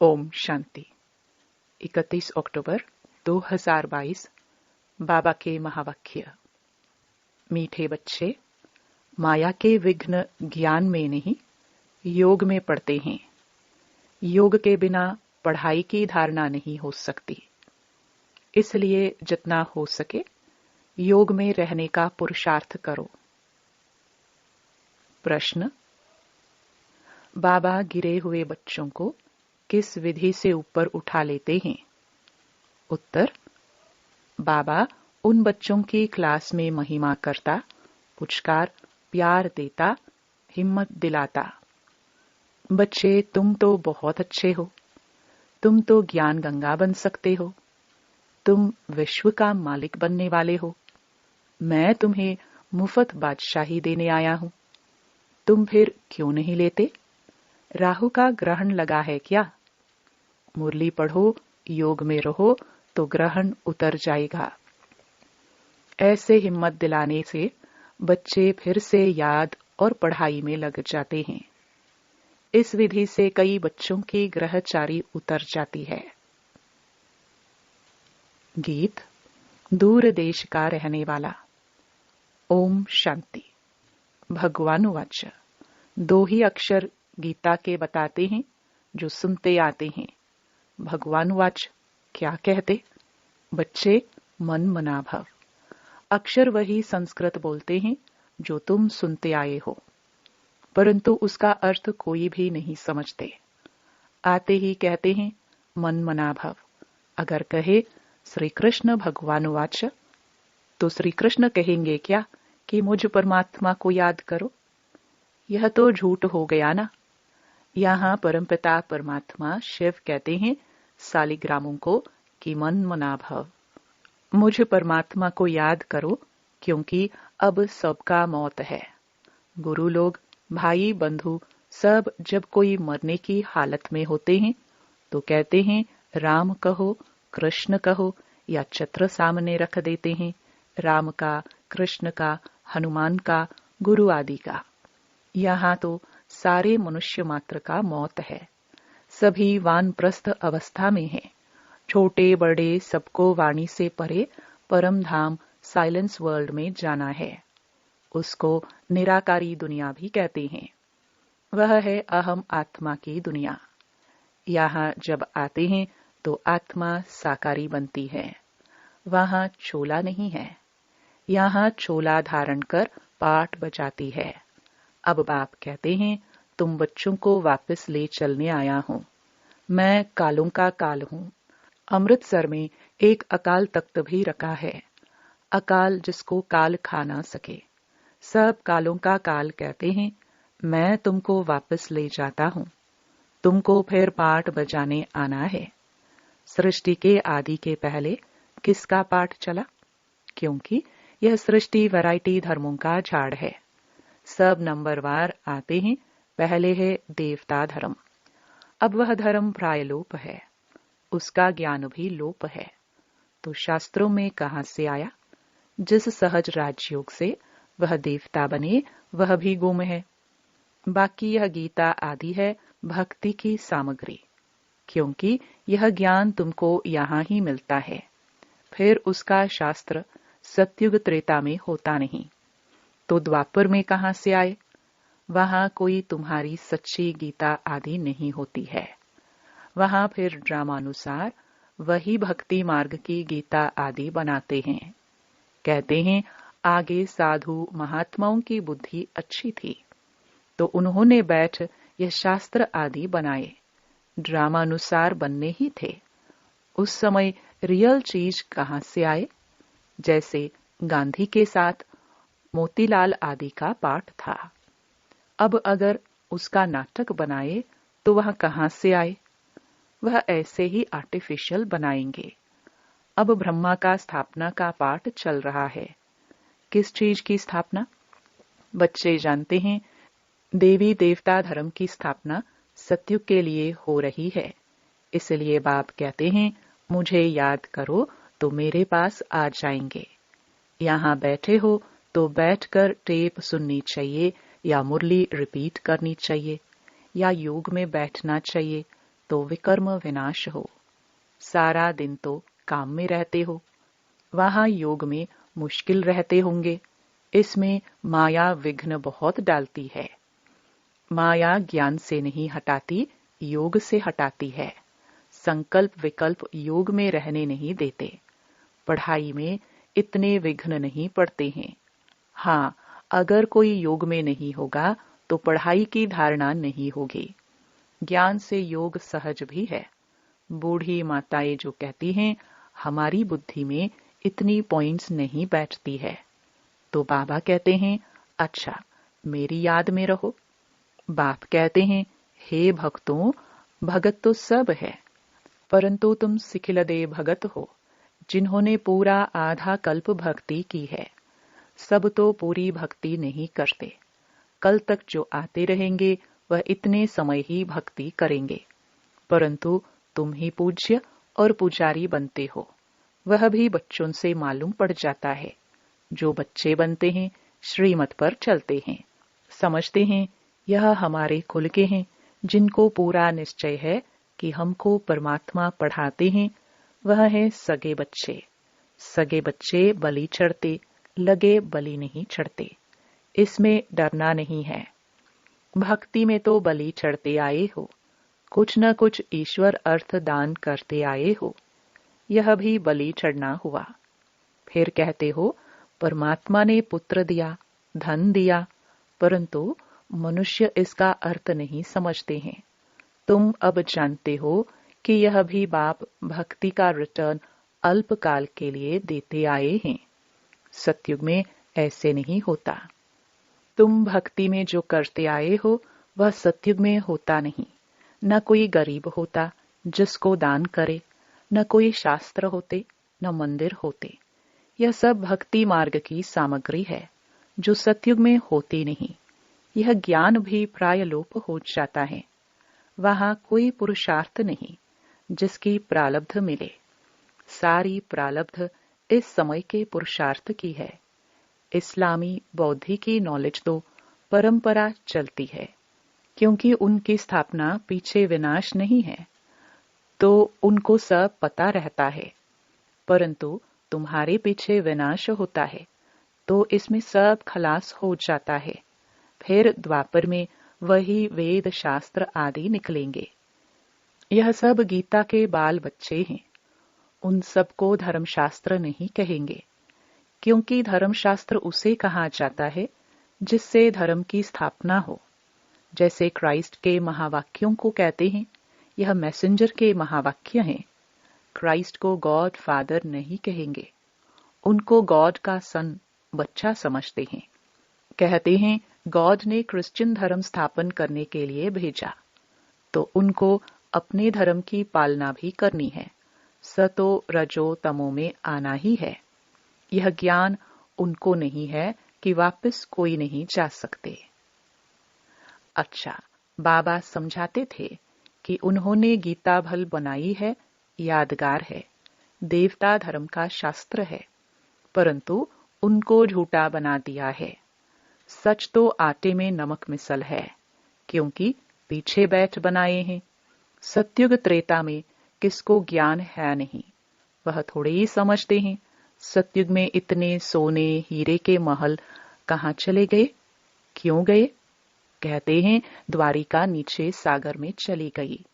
ओम शांति। 31 अक्टूबर 2022 बाबा के महावाक्य। मीठे बच्चे, माया के विघ्न ज्ञान में नहीं, योग में पड़ते हैं। योग के बिना पढ़ाई की धारणा नहीं हो सकती। इसलिए जितना हो सके योग में रहने का पुरुषार्थ करो। प्रश्न: बाबा गिरे हुए बच्चों को किस विधि से ऊपर उठा लेते हैं? उत्तर: बाबा उन बच्चों की क्लास में महिमा करता, पुचकार, प्यार देता, हिम्मत दिलाता। बच्चे, तुम तो बहुत अच्छे हो। तुम तो ज्ञान गंगा बन सकते हो। तुम विश्व का मालिक बनने वाले हो। मैं तुम्हें मुफ्त बादशाही देने आया हूं। तुम फिर क्यों नहीं लेते? राहु का ग्रहण लगा है क्या? मुरली पढ़ो, योग में रहो तो ग्रहण उतर जाएगा। ऐसे हिम्मत दिलाने से बच्चे फिर से याद और पढ़ाई में लग जाते हैं। इस विधि से कई बच्चों की ग्रहचारी उतर जाती है। गीत। दूर देश का रहने वाला। ओम शांति। भगवानुवाच। 2 ही अक्षर गीता के बताते हैं जो सुनते आते हैं। भगवानुवाच क्या कहते? बच्चे, मन मना भव। अक्षर वही संस्कृत बोलते हैं जो तुम सुनते आए हो, परंतु उसका अर्थ कोई भी नहीं समझते। आते ही कहते हैं मन मना भव। अगर कहे श्री कृष्ण भगवानुवाच, तो श्री कृष्ण कहेंगे क्या कि मुझ परमात्मा को याद करो? यह तो झूठ हो गया ना। यहाँ परमपिता परमात्मा शिव कहते हैं सालिग्रामों को कि मन मना भव, मुझ परमात्मा को याद करो, क्योंकि अब सबका मौत है। गुरु लोग, भाई बंधु सब जब कोई मरने की हालत में होते हैं तो कहते हैं राम कहो, कृष्ण कहो, या चित्र सामने रख देते हैं, राम का, कृष्ण का, हनुमान का, गुरु आदि का। यहाँ तो सारे मनुष्य मात्र का मौत है। सभी वानप्रस्थ अवस्था में हैं। छोटे बड़े सबको वाणी से परे परम धाम साइलेंस वर्ल्ड में जाना है। उसको निराकारी दुनिया भी कहते हैं। वह है अहम आत्मा की दुनिया। यहाँ जब आते हैं तो आत्मा साकारी बनती है। वहाँ चोला नहीं है। यहाँ चोला धारण कर पाठ बजाती है। अब बाप कहते हैं तुम बच्चों को वापस ले चलने आया हूं। मैं कालों का काल हूं। अमृतसर में एक अकाल तख्त भी रखा है। अकाल जिसको काल खा ना सके। सब कालों का काल कहते हैं मैं तुमको वापस ले जाता हूं। तुमको फिर पाठ बजाने आना है। सृष्टि के आदि के पहले किसका पाठ चला? क्योंकि यह सृष्टि वैरायटी धर्मों का झाड़ है। सब नंबरवार आते हैं। पहले है देवता धर्म। अब वह धर्म प्राय लोप है। उसका ज्ञान भी लोप है। तो शास्त्रों में कहां से आया? जिस सहज राजयोग से वह देवता बने वह भी गुम है। बाकी यह गीता आदि है भक्ति की सामग्री, क्योंकि यह ज्ञान तुमको यहाँ ही मिलता है। फिर उसका शास्त्र सतयुग त्रेता में होता नहीं। तो द्वापर में कहां से आए? वहां कोई तुम्हारी सच्ची गीता आदि नहीं होती है। वहां फिर ड्रामानुसार वही भक्ति मार्ग की गीता आदि बनाते हैं। कहते हैं आगे साधु महात्माओं की बुद्धि अच्छी थी तो उन्होंने बैठ यह शास्त्र आदि बनाए। ड्रामानुसार बनने ही थे। उस समय रियल चीज कहां से आए? जैसे गांधी के साथ मोतीलाल आदि का पाठ था। अब अगर उसका नाटक बनाए तो वह कहां से आए? वह ऐसे ही आर्टिफिशियल बनाएंगे। अब ब्रह्मा का स्थापना का पाठ चल रहा है। किस चीज की स्थापना? बच्चे जानते हैं देवी देवता धर्म की स्थापना सतयुग के लिए हो रही है। इसलिए बाप कहते हैं मुझे याद करो तो मेरे पास आ जाएंगे। यहाँ बैठे हो तो बैठकर टेप सुननी चाहिए या मुरली रिपीट करनी चाहिए या योग में बैठना चाहिए तो विकर्म विनाश हो। सारा दिन तो काम में रहते हो, वहां योग में मुश्किल रहते होंगे। इसमें माया विघ्न बहुत डालती है। माया ज्ञान से नहीं हटाती, योग से हटाती है। संकल्प विकल्प योग में रहने नहीं देते। पढ़ाई में इतने विघ्न नहीं पड़ते हैं। हाँ, अगर कोई योग में नहीं होगा तो पढ़ाई की धारणा नहीं होगी। ज्ञान से योग सहज भी है। बूढ़ी माताएं जो कहती हैं हमारी बुद्धि में इतनी पॉइंट्स नहीं बैठती है, तो बाबा कहते हैं अच्छा मेरी याद में रहो। बाप कहते हैं हे भक्तों, भगत तो सब है, परंतु तुम सिखिलदे भगत हो, जिन्होंने पूरा आधा कल्प भक्ति की है। सब तो पूरी भक्ति नहीं करते। कल तक जो आते रहेंगे वह इतने समय ही भक्ति करेंगे, परंतु तुम ही पूज्य और पुजारी बनते हो। वह भी बच्चों से मालूम पड़ जाता है। जो बच्चे बनते हैं श्रीमत पर चलते हैं, समझते हैं यह हमारे कुल के हैं, जिनको पूरा निश्चय है कि हमको परमात्मा पढ़ाते हैं। वह है सगे बच्चे। सगे बच्चे बलि चढ़ते, लगे बलि नहीं चढ़ते। इसमें डरना नहीं है। भक्ति में तो बलि चढ़ते आए हो, कुछ न कुछ ईश्वर अर्थ दान करते आए हो। यह भी बलि चढ़ना हुआ। फिर कहते हो परमात्मा ने पुत्र दिया, धन दिया, परंतु मनुष्य इसका अर्थ नहीं समझते हैं। तुम अब जानते हो कि यह भी बाप भक्ति का रिटर्न अल्पकाल के लिए देते आए हैं। सतयुग में ऐसे नहीं होता। तुम भक्ति में जो करते आए हो वह सतयुग में होता नहीं। न कोई गरीब होता जिसको दान करे, न कोई शास्त्र होते, न मंदिर होते। यह सब भक्ति मार्ग की सामग्री है जो सतयुग में होती नहीं। यह ज्ञान भी प्राय लोप हो जाता है। वहां कोई पुरुषार्थ नहीं जिसकी प्रारब्ध मिले। सारी प्रारब्ध इस समय के पुरुषार्थ की है। इस्लामी बौद्धि की नॉलेज तो परंपरा चलती है, क्योंकि उनकी स्थापना पीछे विनाश नहीं है, तो उनको सब पता रहता है। परंतु तुम्हारे पीछे विनाश होता है तो इसमें सब खलास हो जाता है। फिर द्वापर में वही वेद शास्त्र आदि निकलेंगे। यह सब गीता के बाल बच्चे हैं। उन सबको धर्मशास्त्र नहीं कहेंगे, क्योंकि धर्मशास्त्र उसे कहा जाता है जिससे धर्म की स्थापना हो। जैसे क्राइस्ट के महावाक्यों को कहते हैं, यह मैसेंजर के महावाक्य हैं। क्राइस्ट को गॉड फादर नहीं कहेंगे, उनको गॉड का सन बच्चा समझते हैं। कहते हैं गॉड ने क्रिश्चियन धर्म स्थापन करने के लिए भेजा, तो उनको अपने धर्म की पालना भी करनी है। सतो रजो तमो में आना ही है। यह ज्ञान उनको नहीं है कि वापस कोई नहीं जा सकते। अच्छा, बाबा समझाते थे कि उन्होंने गीता भल बनाई है, यादगार है, देवता धर्म का शास्त्र है, परंतु उनको झूठा बना दिया है। सच तो आटे में नमक मिसल है, क्योंकि पीछे बैठ बनाए हैं। सत्युग त्रेता में किसको ज्ञान है नहीं, वह थोड़े ही समझते हैं सत्युग में इतने सोने हीरे के महल कहाँ चले गए, क्यों गए। कहते हैं द्वारिका नीचे सागर में चली गई,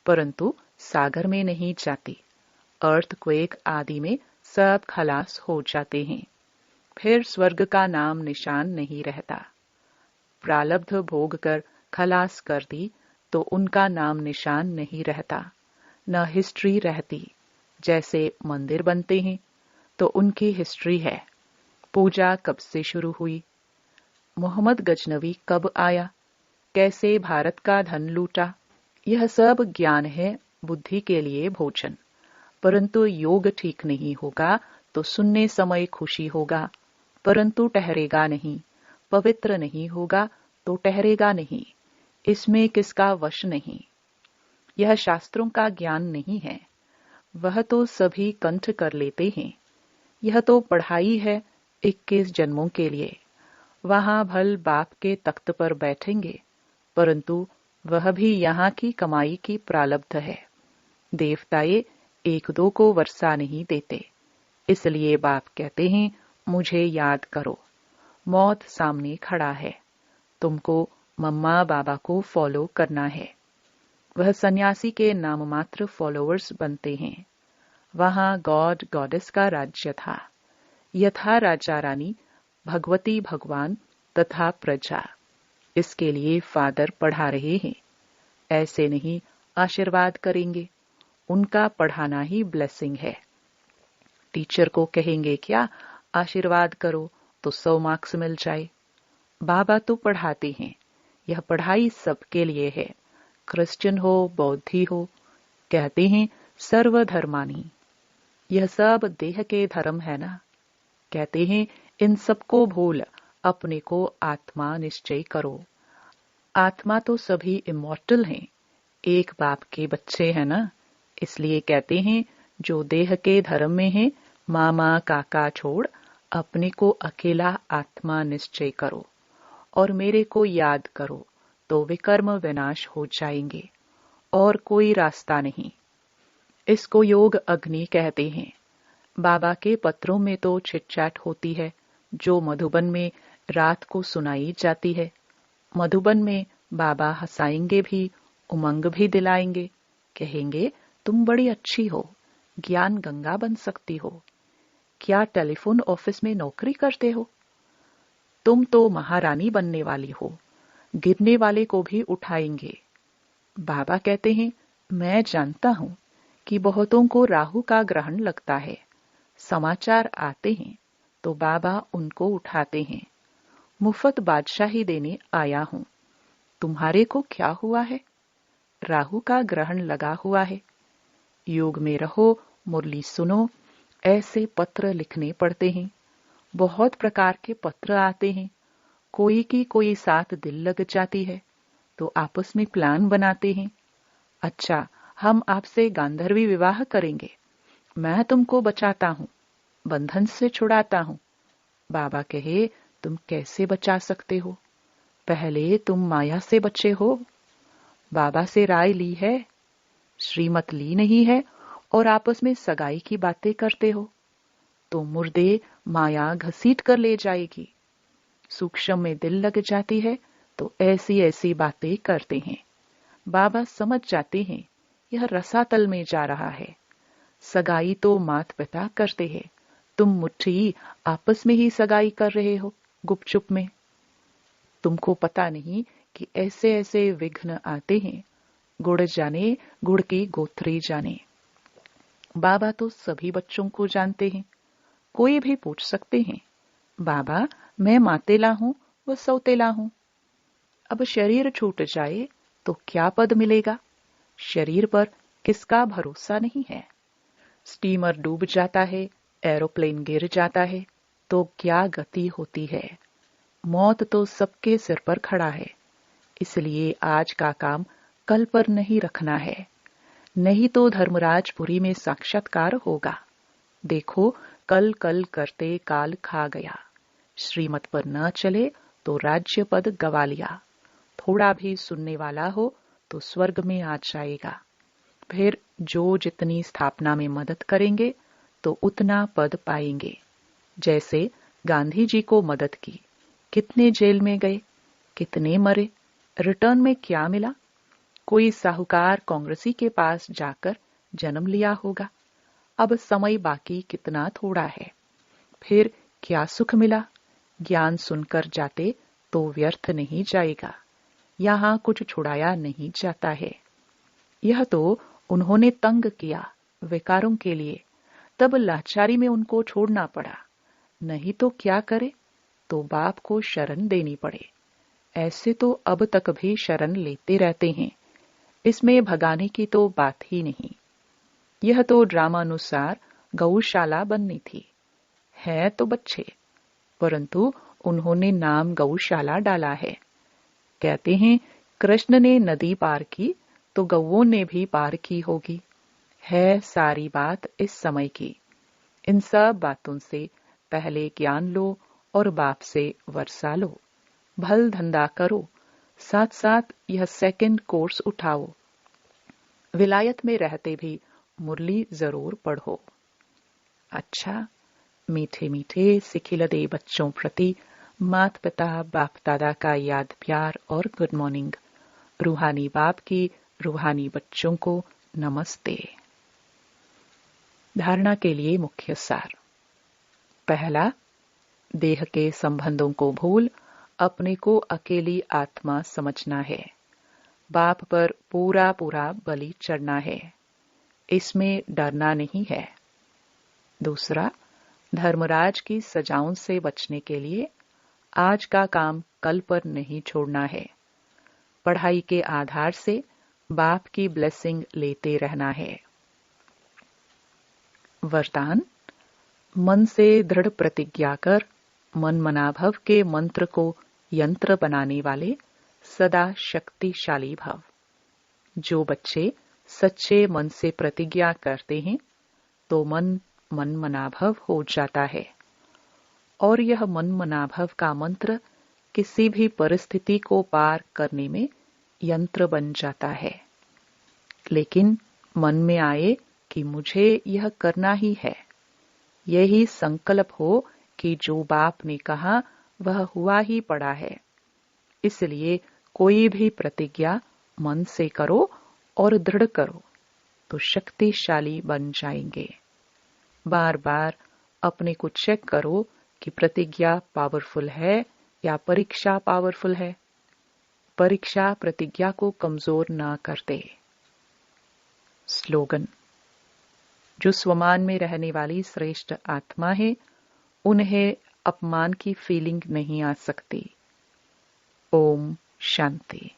परंतु सागर में नहीं जाती। अर्थक्वेक आदि में सब खलास हो जाते हैं। फिर स्वर्ग का नाम निशान नहीं रहता। प्रारब्ध भोग कर खलास कर दी तो उनका नाम निशान नहीं रहता, न हिस्ट्री रहती। जैसे मंदिर बनते हैं तो उनकी हिस्ट्री है। पूजा कब से शुरू हुई, मोहम्मद गजनवी कब आया, कैसे भारत का धन लूटा, यह सब ज्ञान है बुद्धि के लिए भोजन। परंतु योग ठीक नहीं होगा तो सुनने समय खुशी होगा, परंतु ठहरेगा नहीं। पवित्र नहीं होगा तो ठहरेगा नहीं। इसमें किसका वश नहीं। यह शास्त्रों का ज्ञान नहीं है, वह तो सभी कंठ कर लेते हैं। यह तो पढ़ाई है 21 जन्मों के लिए। वहां भल बाप के तख्त पर बैठेंगे, परंतु वह भी यहाँ की कमाई की प्रारब्ध है। देवताए एक दो को वर्षा नहीं देते, इसलिए बाप कहते हैं मुझे याद करो। मौत सामने खड़ा है, तुमको मम्मा बाबा को फॉलो करना है। वह सन्यासी के नाम मात्र फॉलोअर्स बनते हैं। वहां गॉड गॉडेस का राज्य था। यथा राजा रानी, भगवती भगवान तथा प्रजा। इसके लिए फादर पढ़ा रहे हैं। ऐसे नहीं आशीर्वाद करेंगे, उनका पढ़ाना ही ब्लेसिंग है। टीचर को कहेंगे क्या आशीर्वाद करो तो 100 मार्क्स मिल जाए। बाबा तो पढ़ाते हैं। यह पढ़ाई सबके लिए है, क्रिश्चियन हो बौद्धि हो। कहते हैं सर्वधर्मानी। यह सब देह के धर्म है ना। कहते हैं इन सबको भूल अपने को आत्मा निश्चय करो। आत्मा तो सभी इमॉर्टल हैं, एक बाप के बच्चे हैं ना। इसलिए कहते हैं जो देह के धर्म में है, मामा काका छोड़ अपने को अकेला आत्मा निश्चय करो और मेरे को याद करो, तो विकर्म विनाश हो जाएंगे और कोई रास्ता नहीं। इसको योग अग्नि कहते हैं। बाबा के पत्रों में तो चिटचैट होती है, जो मधुबन में रात को सुनाई जाती है। मधुबन में बाबा हंसाएंगे भी, उमंग भी दिलाएंगे। कहेंगे तुम बड़ी अच्छी हो, ज्ञान गंगा बन सकती हो। क्या टेलीफोन ऑफिस में नौकरी करते हो? तुम तो महारानी बनने वाली हो, गिरने वाले को भी उठाएंगे। बाबा कहते हैं मैं जानता हूं कि बहुतों को राहु का ग्रहण लगता है। समाचार आते हैं तो बाबा उनको उठाते हैं। मुफ्त बादशाही देने आया हूं। तुम्हारे को क्या हुआ है? राहु का ग्रहण लगा हुआ है। योग में रहो, मुरली सुनो। ऐसे पत्र लिखने पड़ते हैं। बहुत प्रकार के पत्र आते हैं। कोई की कोई साथ दिल लग जाती है तो आपस में प्लान बनाते हैं। अच्छा, हम आपसे गांधर्वी विवाह करेंगे, मैं तुमको बचाता हूं, बंधन से छुड़ाता हूं। बाबा कहे तुम कैसे बचा सकते हो? पहले तुम माया से बचे हो। बाबा से राय ली है, श्रीमत ली नहीं है और आपस में सगाई की बातें करते हो तो मुर्दे माया घसीट कर ले जाएगी। सूक्ष्म में दिल लग जाती है तो ऐसी ऐसी बातें करते हैं। बाबा समझ जाते हैं यह रसातल में जा रहा है। सगाई तो मात पिता करते हैं, तुम मुट्ठी आपस में ही सगाई कर रहे हो गुपचुप में। तुमको पता नहीं कि ऐसे ऐसे विघ्न आते हैं। गुड़ जाने, गुड़ की गोथरी जाने। बाबा तो सभी बच्चों को जानते हैं। कोई भी पूछ सकते हैं, बाबा मैं मातेला हूं व सौतेला हूं। अब शरीर छूट जाए तो क्या पद मिलेगा? शरीर पर किसका भरोसा नहीं है। स्टीमर डूब जाता है, एरोप्लेन गिर जाता है तो क्या गति होती है। मौत तो सबके सिर पर खड़ा है। इसलिए आज का काम कल पर नहीं रखना है, नहीं तो धर्मराजपुरी में साक्षात्कार होगा। देखो कल कल करते काल खा गया। श्रीमत पर न चले तो राज्य पद गवा लिया। थोड़ा भी सुनने वाला हो तो स्वर्ग में आ जाएगा। फिर जो जितनी स्थापना में मदद करेंगे तो उतना पद पाएंगे। जैसे गांधी जी को मदद की, कितने जेल में गए, कितने मरे, रिटर्न में क्या मिला? कोई साहूकार कांग्रेसी के पास जाकर जन्म लिया होगा। अब समय बाकी कितना थोड़ा है, फिर क्या सुख मिला? ज्ञान सुनकर जाते तो व्यर्थ नहीं जाएगा। यहाँ कुछ छुड़ाया नहीं जाता है। यह तो उन्होंने तंग किया विकारों के लिए, तब लाचारी में उनको छोड़ना पड़ा। नहीं तो क्या करे? तो बाप को शरण देनी पड़े। ऐसे तो अब तक भी शरण लेते रहते हैं। इसमें भगाने की तो बात ही नहीं। यह तो ड्रामानुसार गौशाला बननी थी। है तो बच्चे, परंतु उन्होंने नाम गौशाला डाला है। कहते हैं कृष्ण ने नदी पार की तो गौओं ने भी पार की होगी। है सारी बात इस समय की। इन सब बातों से पहले ज्ञान लो और बाप से वर्षा लो। भल धंधा करो, साथ साथ यह सेकंड कोर्स उठाओ। विलायत में रहते भी मुरली जरूर पढ़ो। अच्छा, मीठे मीठे सिखिलदे बच्चों प्रति माता पिता बाप दादा का याद प्यार और गुड मॉर्निंग। रूहानी बाप की रूहानी बच्चों को नमस्ते। धारणा के लिए मुख्य सार। पहला, देह के संबंधों को भूल अपने को अकेली आत्मा समझना है। बाप पर पूरा पूरा बलि चढ़ना है, इसमें डरना नहीं है। दूसरा, धर्मराज की सजाओं से बचने के लिए आज का काम कल पर नहीं छोड़ना है। पढ़ाई के आधार से बाप की ब्लेसिंग लेते रहना है। वरदान, मन से दृढ़ प्रतिज्ञा कर मन मनाभव के मंत्र को यंत्र बनाने वाले सदा शक्तिशाली भव। जो बच्चे सच्चे मन से प्रतिज्ञा करते हैं तो मन मन मनाभव हो जाता है और यह मन मनाभव का मंत्र किसी भी परिस्थिति को पार करने में यंत्र बन जाता है। लेकिन मन में आए कि मुझे यह करना ही है, यही संकल्प हो कि जो बाप ने कहा वह हुआ ही पड़ा है। इसलिए कोई भी प्रतिज्ञा मन से करो और दृढ़ करो तो शक्तिशाली बन जाएंगे। बार बार अपने को चेक करो कि प्रतिज्ञा पावरफुल है या परीक्षा पावरफुल है। परीक्षा प्रतिज्ञा को कमजोर ना कर दे। स्लोगन, जो स्वमान में रहने वाली श्रेष्ठ आत्मा है उन्हें अपमान की फीलिंग नहीं आ सकती। ओम शांति।